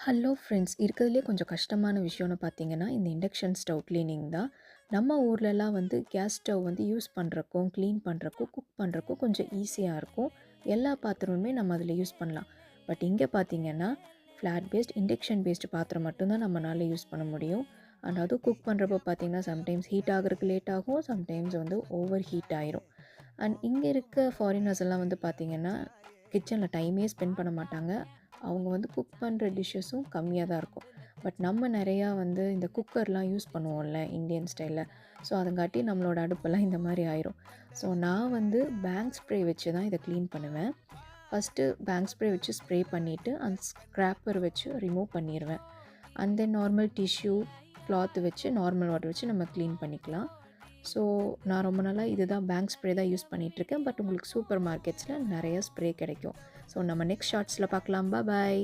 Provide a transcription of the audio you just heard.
Hello friends. இருக்கிறதுலே கொஞ்சம் கஷ்டமான விஷயம்னு பார்த்தீங்கன்னா, இந்த இண்டக்ஷன் ஸ்டவ் கிளீனிங் தான். நம்ம ஊர்லலாம் வந்து கேஸ் ஸ்டவ் வந்து யூஸ் பண்ணுறக்கும், க்ளீன் பண்ணுறக்கும், குக் பண்ணுறக்கும் கொஞ்சம் ஈஸியா இருக்கும். எல்லா பாத்திரமுமே நம்ம அதில யூஸ் பண்ணலாம். பட் இங்க பார்த்தீங்கன்னா, ஃப்ளாட் பேஸ்ட், இண்டக்ஷன் பேஸ்டு பாத்திரம் மட்டும் தான் நம்மனால யூஸ் பண்ண முடியும். அண்ட் அதுவும் குக் பண்ணுறப்போ பார்த்தீங்கன்னா, சம்டைம்ஸ் ஹீட் ஆகுறதுக்கு லேட் ஆகும். சம்டைம்ஸ் வந்து ஓவர் ஹீட் ஆயிரும். அண்ட் இங்க இருக்க ஃபாரினர்ஸ் எல்லாம் வந்து பார்த்தீங்கன்னா, கிச்சனில டைமே ஸ்பெண்ட் பண்ண மாட்டாங்க. அவங்க வந்து குக் பண்ணுற டிஷ்ஷஸும் கம்மியா தான் இருக்கும். பட் நம்ம நெறையா வந்து இந்த குக்கர்லாம் யூஸ் பண்ணுவோம்ல இந்தியன் ஸ்டைல்ல. ஸோ அதங்காட்டி நம்மளோட அடுப்பெல்லாம் இந்த மாரி ஆயிரும். ஸோ நான் வந்து பேங்க் ஸ்ப்ரே வச்சு தான் இத க்ளீன் பண்ணுவேன். ஃபஸ்ட்டு பேங்க் ஸ்ப்ரே வச்சு ஸ்ப்ரே பண்ணிவிட்டு அந்த ஸ்க்ராப்பர் வச்சு ரிமூவ் பண்ணிருவேன். And then normal tissue, cloth வச்சு நார்மல் வாட்டர் வச்சு நம்ம க்ளீன் பண்ணிக்கலாம். ஸோ நான் ரொம்ப நாளா இதுதான் பேங்க் ஸ்ப்ரே தான் யூஸ் பண்ணிகிட்ருக்கேன். பட் உங்களுக்கு சூப்பர் மார்க்கெட்ஸில் நெறைய ஸ்ப்ரே கிடைக்கும். ஸோ நம்ம நெக்ஸ்ட் ஷார்ட்ஸில் பார்க்கலாம். பாய்.